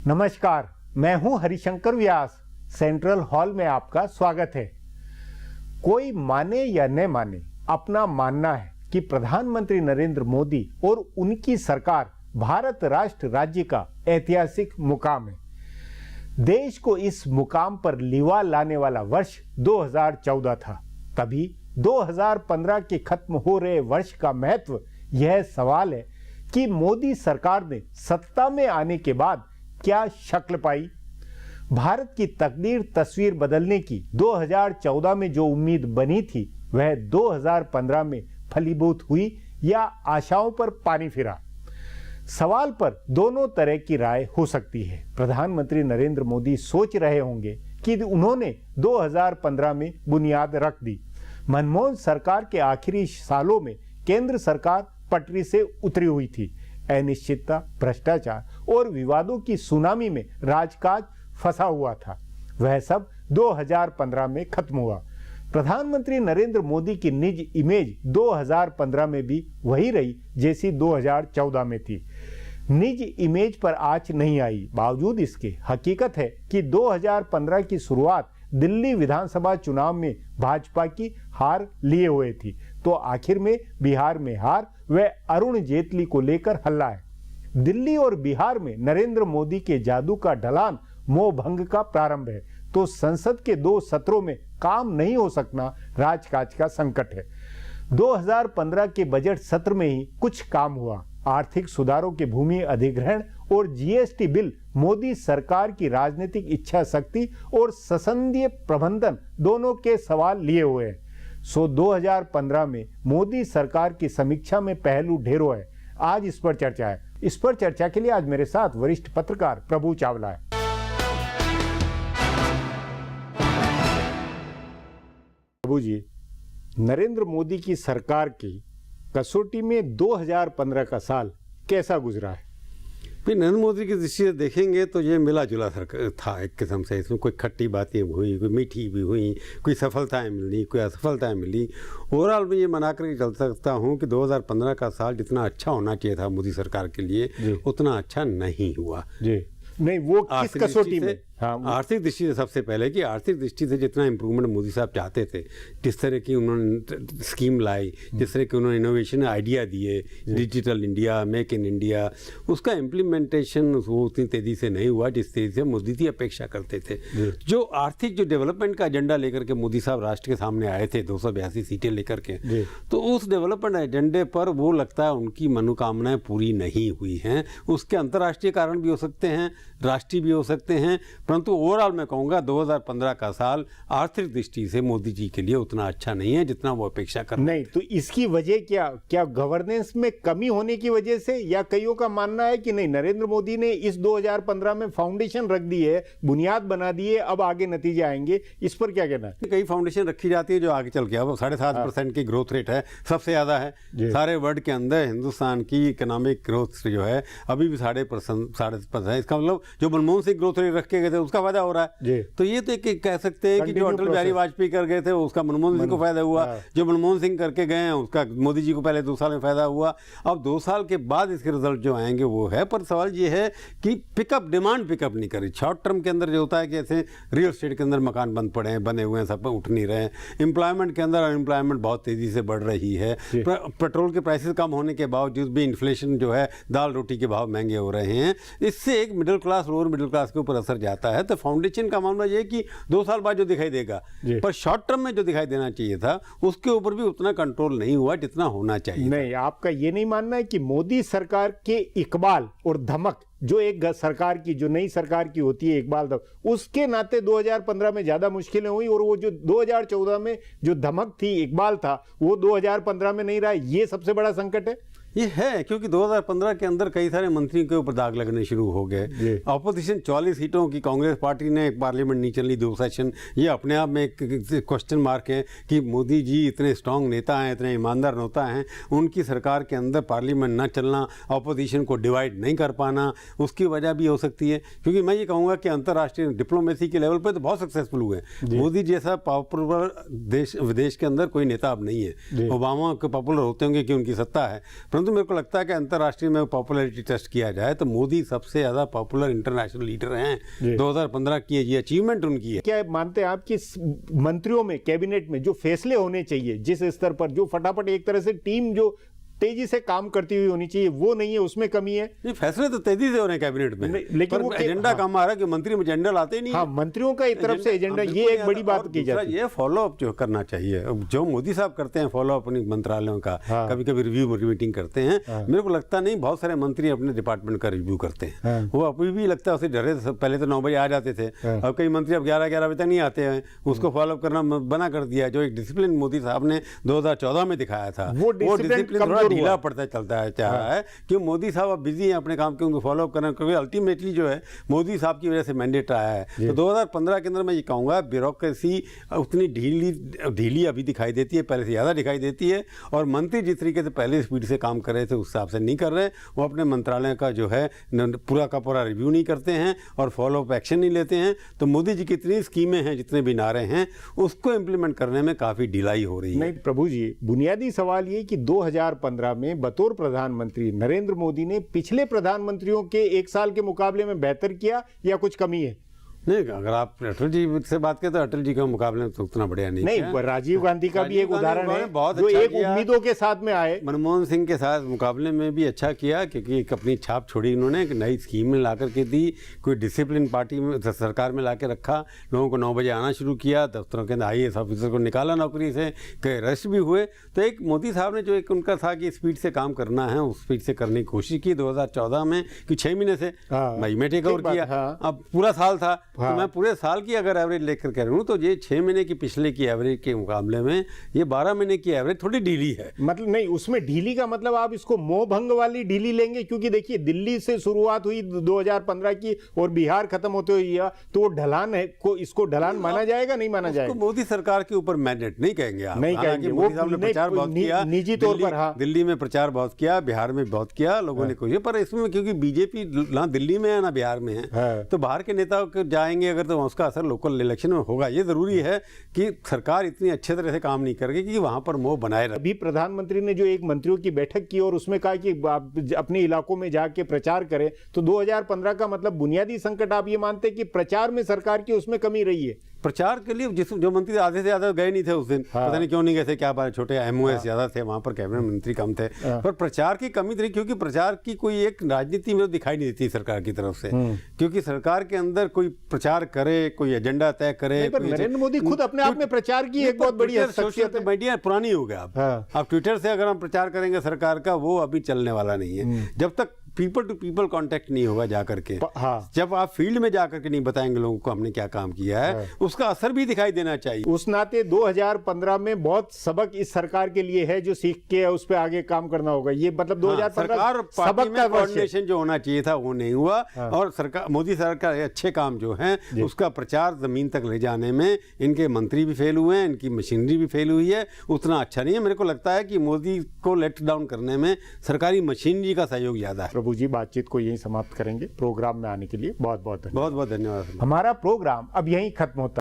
नमस्कार, मैं हूं हरिशंकर व्यास। सेंट्रल हॉल में आपका स्वागत है। कोई माने या न माने, अपना मानना है कि प्रधानमंत्री नरेंद्र मोदी और उनकी सरकार भारत राष्ट्र राज्य का ऐतिहासिक मुकाम है। देश को इस मुकाम पर लिवा लाने वाला वर्ष 2014 था। तभी 2015 के खत्म हो रहे वर्ष का महत्व यह सवाल है कि मोदी सरकार ने सत्ता में आने के बाद क्या शक्ल पाई। भारत की तकदीर तस्वीर बदलने की 2014 में जो उम्मीद बनी थी, वह 2015 में फलीभूत हुई या आशाओं पर पानी फिरा। सवाल पर दोनों तरह की राय हो सकती है। प्रधानमंत्री नरेंद्र मोदी सोच रहे होंगे कि उन्होंने 2015 में बुनियाद रख दी। मनमोहन सरकार के आखिरी सालों में केंद्र सरकार पटरी से उतरी हुई थी। अनिश्चितता, भ्रष्टाचार और विवादों की सुनामी में राजकाज फंसा हुआ था। वह सब 2015 में खत्म हुआ। प्रधानमंत्री नरेंद्र मोदी की निज इमेज 2015 में भी वही रही जैसी 2014 में थी। निज इमेज पर आंच नहीं आई। बावजूद इसके हकीकत है कि 2015 की शुरुआत दिल्ली विधानसभा चुनाव में भाजपा की हार लिए हुए थी, तो आखिर में बिहार में हार व अरुण जेटली को लेकर हल्ला है। दिल्ली और बिहार में नरेंद्र मोदी के जादू का ढलान मोह भंग का प्रारंभ है, तो संसद के 2 सत्रों में काम नहीं हो सकना राजकाज का संकट है। 2015 के बजट सत्र में ही कुछ काम हुआ। आर्थिक सुधारों के भूमि अधिग्रहण और जीएसटी बिल मोदी सरकार की राजनीतिक इच्छा शक्ति और संसदीय प्रबंधन दोनों के सवाल लिए हुए हैं। 2015 में मोदी सरकार की समीक्षा में पहलू ढेरों है। आज इस पर चर्चा है। इस पर चर्चा के लिए आज मेरे साथ वरिष्ठ पत्रकार प्रभु चावला है। प्रभु जी, नरेंद्र मोदी की सरकार की कसौटी में 2015 का साल कैसा गुजरा है? फिर नरेंद्र मोदी की दृष्टि से देखेंगे तो ये मिला जुला था एक किस्म से। इसमें कोई खट्टी बातें हुई, कोई मीठी भी हुई, कोई सफलताएं मिली, कोई असफलताएं मिली। ओवरऑल मैं ये मना करके चल सकता हूँ कि 2015 का साल जितना अच्छा होना चाहिए था मोदी सरकार के लिए, उतना अच्छा नहीं हुआ जी। नहीं, वो किस कसौटी में? हाँ, आर्थिक दृष्टि से सबसे पहले कि आर्थिक दृष्टि से जितना इम्प्रूवमेंट मोदी साहब चाहते थे, जिस तरह की उन्होंने स्कीम लाई, जिस तरह की उन्होंने इनोवेशन आइडिया दिए, digital India, make in India, उसका इम्प्लीमेंटेशन वो उतनी तेज़ी से नहीं हुआ जिस तेज़ी से मोदी जी अपेक्षा करते थे। जो आर्थिक जो डेवलपमेंट का एजेंडा लेकर के मोदी साहब राष्ट्र के सामने आए थे 282 सीटें लेकर के, तो उस डेवलपमेंट एजेंडे पर वो लगता है उनकी मनोकामनाएं पूरी नहीं हुई हैं। उसके अंतर्राष्ट्रीय कारण भी हो सकते हैं, राष्ट्रीय भी हो सकते हैं, परंतु ओवरऑल मैं कहूँगा 2015 का साल आर्थिक दृष्टि से मोदी जी के लिए उतना अच्छा नहीं है जितना वो अपेक्षा कर नहीं। तो इसकी वजह क्या गवर्नेंस में कमी होने की वजह से, या कईयों का मानना है कि नहीं, नरेंद्र मोदी ने इस 2015 में फाउंडेशन रख दी है, बुनियाद बना दी है, अब आगे नतीजे आएंगे। इस पर क्या कहना है? कई फाउंडेशन रखी जाती है जो आगे चल के अब 7.5% की ग्रोथ रेट है, सबसे ज़्यादा है सारे वर्ल्ड के अंदर। हिंदुस्तान की इकोनॉमिक ग्रोथ जो है अभी भी 7.5%। इसका मतलब जो मनमोहन सिंह ग्रोथ रेट रख के गए थे उसका फायदा हो रहा है। तो ये तो कह सकते हैं कि जो अटल बिहारी वाजपेयी कर गए थे उसका मनमोहन सिंह को फायदा हुआ, जो मनमोहन सिंह करके गए हैं उसका मोदी जी को पहले 2 साल में फायदा हुआ। अब 2 साल के बाद इसके रिजल्ट जो आएंगे वो है। पर सवाल ये है कि डिमांड पिकअप नहीं करी। शॉर्ट टर्म के अंदर जो होता है कि ऐसे रियल एस्टेट के अंदर मकान बने हुए हैं, सब उठ नहीं रहे हैं। एम्प्लॉयमेंट के अंदर अनएम्प्लॉयमेंट बहुत तेजी से बढ़ रही है। पेट्रोल के प्राइसेस कम होने के बावजूद भी इन्फ्लेशन जो है, दाल रोटी के भाव महंगे हो रहे हैं। इससे एक middle class, lower middle class के ऊपर असर जाता है। तो फाउंडेशन का मामला यह है कि 2 साल बाद जो दिखाई देगा, पर शॉर्ट टर्म में जो दिखाई देना चाहिए था उसके ऊपर भी उतना कंट्रोल नहीं हुआ जितना होना चाहिए। नहीं, आपका ये नहीं मानना है कि मोदी सरकार के इकबाल और धमक, जो एक सरकार की, जो नई सरकार की होती है इकबाल धमक, उसके नाते 2015 में ज्यादा मुश्किलें हुई, और वो जो 2014 में जो धमक थी, इकबाल था, वो 2015 में नहीं रहा। ये सबसे बड़ा संकट है। ये है क्योंकि 2015 के अंदर कई सारे मंत्रियों के ऊपर दाग लगने शुरू हो गए। ऑपोजिशन 44 सीटों की कांग्रेस पार्टी ने पार्लियामेंट नहीं चली 2 सेशन। ये अपने आप में एक क्वेश्चन मार्क है कि मोदी जी इतने स्ट्रांग नेता हैं, इतने ईमानदार नेता हैं, उनकी सरकार के अंदर पार्लियामेंट ना चलना, ऑपोजिशन को डिवाइड नहीं कर पाना, उसकी वजह भी हो सकती है। क्योंकि मैं ये कहूँगा कि अंतर्राष्ट्रीय डिप्लोमेसी के लेवल पर तो बहुत सक्सेसफुल हुए हैं। मोदी जैसा पॉपुलर विदेश के अंदर कोई नेता अब नहीं है। ओबामा के पॉपुलर होते होंगे कि उनकी सत्ता है, परंतु मेरे को लगता है कि अंतर्राष्ट्रीय में पॉपुलैरिटी टेस्ट किया जाए तो मोदी सबसे ज़्यादा पॉपुलर इंटरनेशनल लीडर हैं। 2015 की ये अचीवमेंट उनकी है। क्या मानते हैं आप कि मंत्रियों में, कैबिनेट में जो फैसले होने चाहिए, जिस स्तर पर जो फटाफट एक तरह से टीम जो तेजी से काम करती हुई होनी चाहिए, वो नहीं है, उसमें कमी है? नहीं, फैसले तो तेजी से हो रहे हैं कैबिनेट में, लेकिन वो एजेंडा कम आ रहा है कि मंत्री में एजेंडा लाते ही नहीं। हाँ, मंत्रियों का एक तरफ से एजेंडा, ये एक बड़ी बात की जाती है। ये फॉलोअप जो करना चाहिए, जो मोदी साहब करते हैं फॉलोअप अपनी मंत्रालयों का, कभी कभी रिव्यू मीटिंग करते हैं। मेरे को लगता नहीं बहुत सारे मंत्री अपने डिपार्टमेंट का रिव्यू करते हैं। वो अभी भी लगता है उसे डरे, पहले तो 9 बजे आ जाते थे, अब कई मंत्री अब 11 बजे तक नहीं आते हैं। उसको फॉलोअप करना बना कर दिया। जो एक डिसिप्लिन मोदी साहब ने 2014 में दिखाया था, वो डिसिप्लिन थोड़ा ढीला पड़ता चलता है। चाह है कि मोदी साहब अब बिजी हैं अपने काम के, उनको फॉलोअप करना, क्योंकि अल्टीमेटली जो है मोदी साहब की वजह से मैंडेट आया है। तो 2015 के अंदर मैं ये कहूँगा ब्यूरोक्रेसी उतनी ढीली अभी दिखाई देती है, पहले से ज़्यादा दिखाई देती है। और मंत्री जिस तरीके से पहले स्पीड से काम कर रहे थे उस हिसाब से नहीं कर रहे। वो अपने मंत्रालय का जो है पूरा का पूरा रिव्यू नहीं करते हैं और फॉलोअप एक्शन नहीं लेते हैं। तो मोदी जी की इतनी स्कीमें हैं, जितने भी नारे हैं, उसको इम्प्लीमेंट करने में काफ़ी ढिलाई हो रही है। नहीं प्रभु जी, बुनियादी सवाल ये कि 2015 में बतौर प्रधानमंत्री नरेंद्र मोदी ने पिछले प्रधानमंत्रियों के 1 साल के मुकाबले में बेहतर किया या कुछ कमी है? नहीं, अगर आप अटल जी से बात करें तो अटल जी के मुकाबले में तो उतना बढ़िया नहीं है। राजीव गांधी का भी एक उदाहरण है, बहुत जो अच्छा एक उम्मीदों के साथ में आए। मनमोहन सिंह के साथ मुकाबले में भी अच्छा किया, क्योंकि एक अपनी छाप छोड़ी उन्होंने, एक नई स्कीम ला करके दी, कोई डिसिप्लिन पार्टी में सरकार में ला के रखा, लोगों को 9 बजे आना शुरू किया, दफ्तरों के अंदर IAS ऑफिसर को निकाला नौकरी से, कई अरेस्ट भी हुए। तो एक मोदी साहब ने जो एक उनका था कि स्पीड से काम करना है, उस स्पीड से करने की कोशिश की 2014 में, कि 6 महीने से मई में टेक ओवर किया। अब पूरा साल था, तो मैं पूरे साल की अगर एवरेज लेकर कह रहा हूँ तो ये 6 महीने की पिछले की एवरेज के मुकाबले में ये 12 महीने की एवरेज थोड़ी ढीली है। मतलब नहीं, उसमें ढीली का मतलब आप इसको मोह भंग वाली ढीली लेंगे? क्योंकि देखिए, दिल्ली से शुरुआत हुई 2015 की और बिहार खत्म होते हुए, तो वो ढलान है, को इसको ढलान माना जाएगा, नहीं माना जाएगा? मोदी सरकार के ऊपर मैंडेट नहीं कहेंगे आप, नहीं कहेंगे। मोदी साहब ने प्रचार बहुत किया निजी तौर पर, हाँ, दिल्ली में प्रचार बहुत किया, बिहार में बहुत किया, लोगों ने कोशिश, पर इसमें क्योंकि बीजेपी ना दिल्ली में है ना बिहार में है, तो बाहर के नेता जाएंगे अगर तो उसका असर लोकल इलेक्शन में होगा। ये जरूरी है कि सरकार इतनी अच्छे तरह से काम नहीं करेगी कि वहां पर मोह बनाए रहे। अभी प्रधानमंत्री ने जो एक मंत्रियों की बैठक की और उसमें कहा कि आप अपने इलाकों में जाके प्रचार करें, तो 2015 का मतलब बुनियादी संकट आप ये मानते हैं कि प्रचार में सरकार की उसमें कमी रही है? प्रचार के लिए जो मंत्री आधे से ज्यादा गए नहीं थे उस दिन, पता नहीं क्यों नहीं गए थे, क्या बात, छोटे MOS ज्यादा थे वहां पर, कैबिनेट मंत्री कम थे, पर प्रचार की कमी थी, क्योंकि प्रचार की कोई एक राजनीति में दिखाई नहीं देती सरकार की तरफ से, क्योंकि सरकार के अंदर कोई प्रचार करे, कोई एजेंडा तय करे। नरेंद्र मोदी खुद अपने आप में प्रचार की एक बहुत बड़ी शख्सियत है। मीडिया पुरानी हो गया अब ट्विटर से अगर हम प्रचार करेंगे सरकार का, वो अभी चलने वाला नहीं है जब तक पीपल टू पीपल कांटेक्ट नहीं होगा जाकर के। जब आप फील्ड में जाकर के नहीं बताएंगे लोगों को हमने क्या काम किया है, उसका असर भी दिखाई देना चाहिए। उस नाते 2015 में बहुत सबक इस सरकार के लिए है जो सीख के उस पर आगे काम करना होगा। ये मतलब 2015 सबक का कोऑर्डिनेशन जो होना चाहिए था वो नहीं हुआ, और सरकार, मोदी सरकार अच्छे काम जो है उसका प्रचार जमीन तक ले जाने में इनके मंत्री भी फेल हुए हैं, इनकी मशीनरी भी फेल हुई है, उतना अच्छा नहीं है। मेरे को लगता है कि मोदी को लेट डाउन करने में सरकारी मशीनरी का सहयोग ज्यादा है। प्रभु जी, बातचीत को यहीं समाप्त करेंगे। प्रोग्राम में आने के लिए बहुत बहुत धन्यवाद। हमारा प्रोग्राम अब यहीं खत्म होता है।